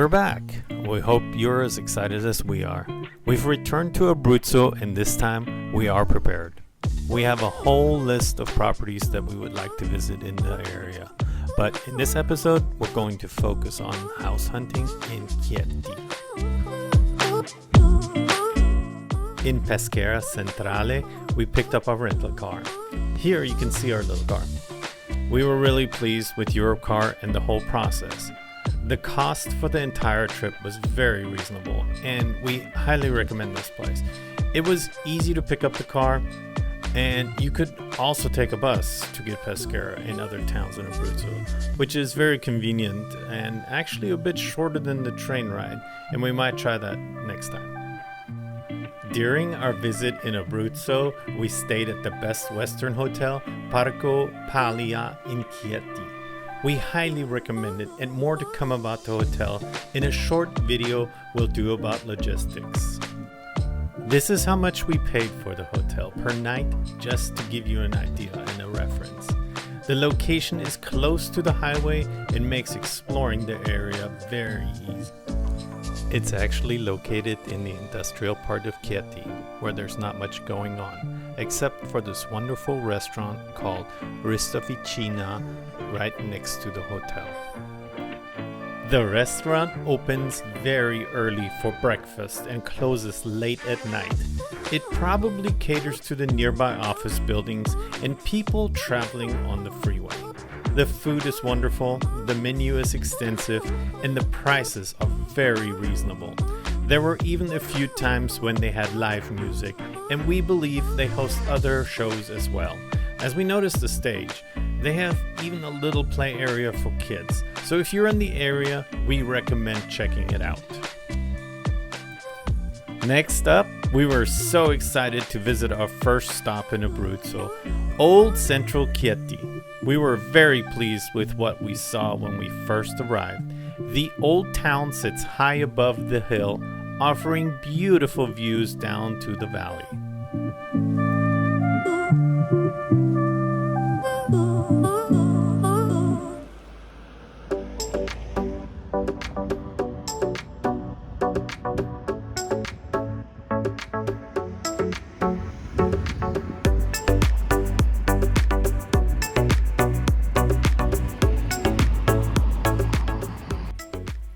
We're back. We hope you're as excited as we are. We've returned to Abruzzo, and this time we are prepared. We have a whole list of properties that we would like to visit in the area. But in this episode, we're going to focus on house hunting in Chieti. In Peschiera Centrale, we picked up our rental car. Here you can see our little car. We were really pleased with your car and the whole process. The cost for the entire trip was very reasonable, and we highly recommend this place. It was easy to pick up the car, and you could also take a bus to get Peschiera and other towns in Abruzzo, which is very convenient and actually a bit shorter than the train ride, and we might try that next time. During our visit in Abruzzo, we stayed at the Best Western Hotel, Parco Paglia in Chieti. We highly recommend it, and more to come about the hotel in a short video we'll do about logistics. This is how much we paid for the hotel per night, just to give you an idea and a reference. The location is close to the highway and makes exploring the area very easy. It's actually located in the industrial part of Chieti, where there's not much going on, except for this wonderful restaurant called Vicina right next to the hotel. The restaurant opens very early for breakfast and closes late at night. It probably caters to the nearby office buildings and people traveling on the freeway. The food is wonderful, the menu is extensive, and the prices are very reasonable. There were even a few times when they had live music, and we believe they host other shows as well. As we noticed the stage, they have even a little play area for kids, so if you're in the area, we recommend checking it out. Next up, we were so excited to visit our first stop in Abruzzo, Old Central Chieti. We were very pleased with what we saw when we first arrived. The old town sits high above the hill, offering beautiful views down to the valley.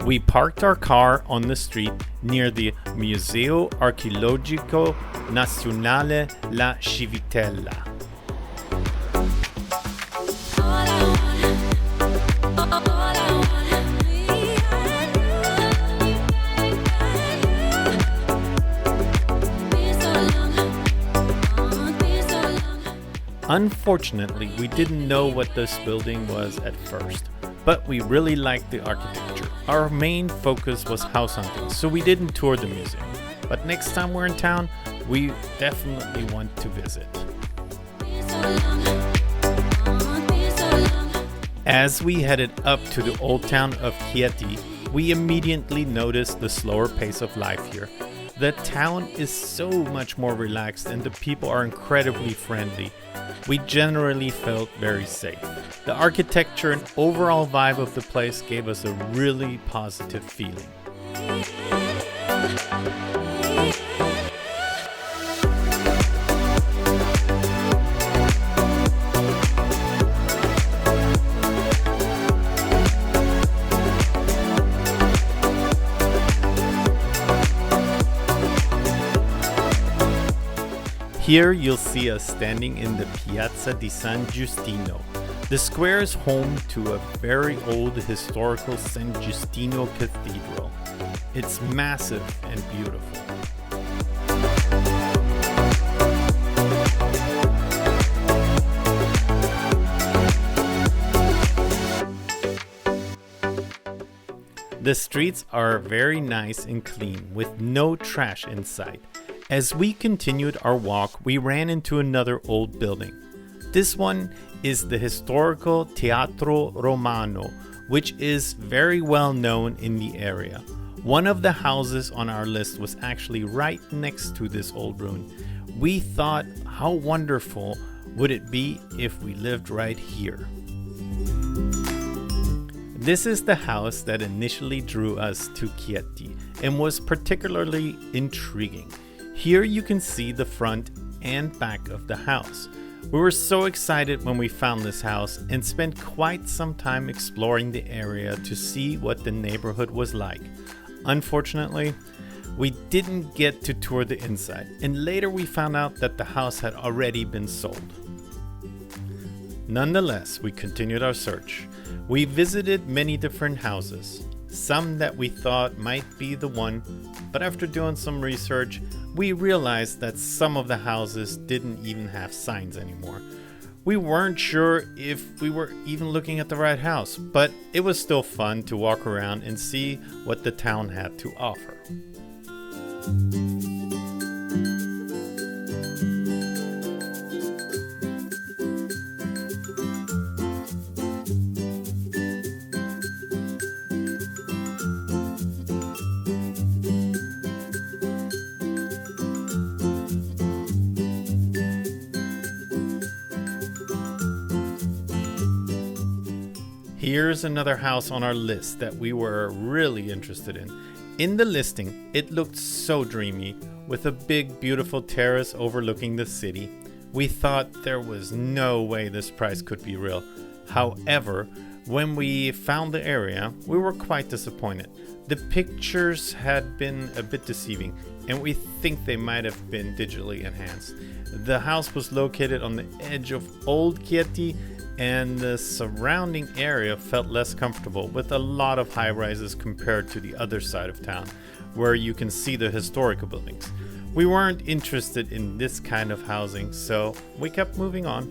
We parked our car on the street near the Museo Archeologico Nazionale La Civitella. Unfortunately, we didn't know what this building was at first, but we really liked the architecture. Our main focus was house hunting, so we didn't tour the museum. But next time we're in town, we definitely want to visit. As we headed up to the old town of Chieti, we immediately noticed the slower pace of life here. The town is so much more relaxed and the people are incredibly friendly. We generally felt very safe. The architecture and overall vibe of the place gave us a really positive feeling. Here you'll see us standing in the Piazza di San Giustino. The square is home to a very old historical San Giustino Cathedral. It's massive and beautiful. The streets are very nice and clean, with no trash in sight. As we continued our walk, we ran into another old building. This one is the historical Teatro Romano, which is very well known in the area. One of the houses on our list was actually right next to this old ruin. We thought, how wonderful would it be if we lived right here? This is the house that initially drew us to Chieti and was particularly intriguing. Here you can see the front and back of the house. We were so excited when we found this house and spent quite some time exploring the area to see what the neighborhood was like. Unfortunately, we didn't get to tour the inside, and later we found out that the house had already been sold. Nonetheless, we continued our search. We visited many different houses, some that we thought might be the one, but after doing some research, we realized that some of the houses didn't even have signs anymore. We weren't sure if we were even looking at the right house, but it was still fun to walk around and see what the town had to offer. Here's another house on our list that we were really interested in. In the listing, it looked so dreamy, with a big, beautiful terrace overlooking the city. We thought there was no way this price could be real. However, when we found the area, we were quite disappointed. The pictures had been a bit deceiving, and we think they might have been digitally enhanced. The house was located on the edge of Old Chieti, and the surrounding area felt less comfortable, with a lot of high rises compared to the other side of town, where you can see the historical buildings. We weren't interested in this kind of housing, so we kept moving on.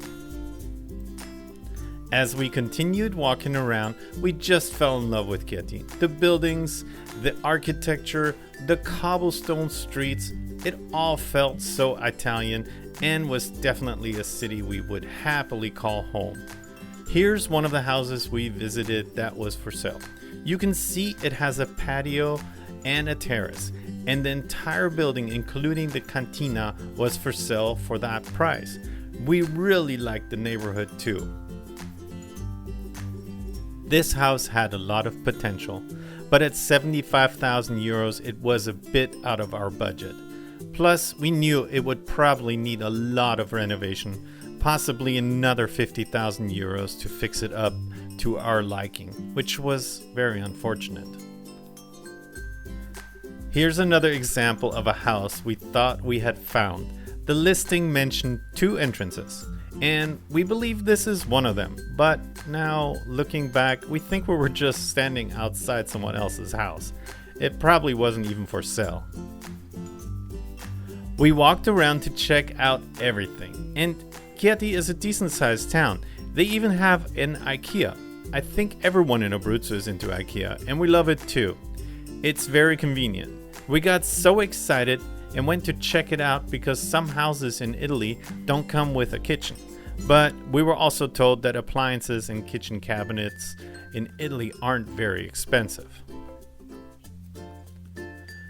As we continued walking around, we just fell in love with Chieti. The buildings, the architecture, the cobblestone streets, it all felt so Italian and was definitely a city we would happily call home. Here's one of the houses we visited that was for sale. You can see it has a patio and a terrace, and the entire building, including the cantina, was for sale for that price. We really liked the neighborhood too. This house had a lot of potential, but at 75,000 euros it was a bit out of our budget. Plus, we knew it would probably need a lot of renovation, possibly another 50,000 euros to fix it up to our liking, which was very unfortunate. Here's another example of a house we thought we had found. The listing mentioned 2 entrances, and we believe this is one of them, but now looking back, we think we were just standing outside someone else's house. It probably wasn't even for sale. We walked around to check out everything, and Chieti is a decent sized town. They even have an Ikea. I think everyone in Abruzzo is into Ikea, and we love it too. It's very convenient. We got so excited and went to check it out because some houses in Italy don't come with a kitchen. But we were also told that appliances and kitchen cabinets in Italy aren't very expensive.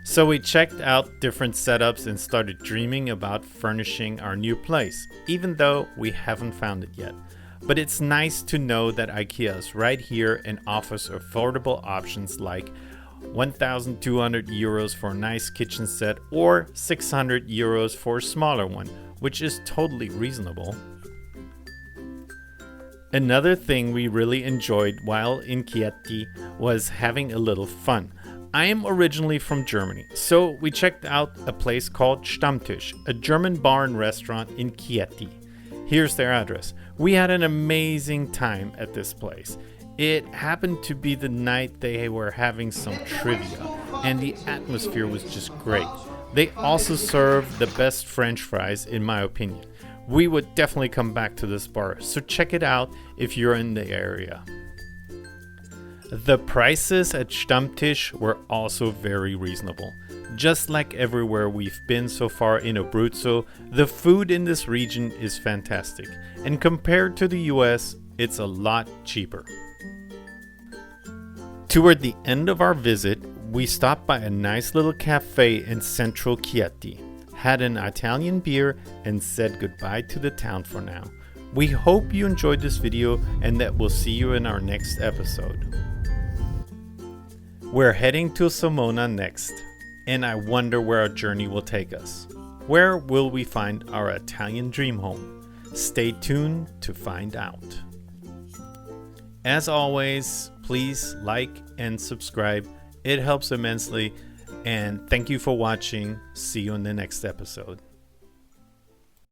So we checked out different setups and started dreaming about furnishing our new place, even though we haven't found it yet. But it's nice to know that IKEA is right here and offers affordable options like 1,200 euros for a nice kitchen set or 600 euros for a smaller one, which is totally reasonable. Another thing we really enjoyed while in Chieti was having a little fun. I am originally from Germany, so we checked out a place called Stammtisch, a German bar and restaurant in Chieti. Here's their address. We had an amazing time at this place. It happened to be the night they were having some trivia, and the atmosphere was just great. They also served the best French fries, in my opinion. We would definitely come back to this bar, so check it out if you're in the area. The prices at Stammtisch were also very reasonable. Just like everywhere we've been so far in Abruzzo, the food in this region is fantastic, and compared to the US, it's a lot cheaper. Toward the end of our visit, we stopped by a nice little cafe in central Chieti, had an Italian beer, and said goodbye to the town for now. We hope you enjoyed this video and that we'll see you in our next episode. We're heading to Sulmona next, and I wonder where our journey will take us. Where will we find our Italian dream home? Stay tuned to find out. As always, please like and subscribe. It helps immensely. And thank you for watching. See you in the next episode.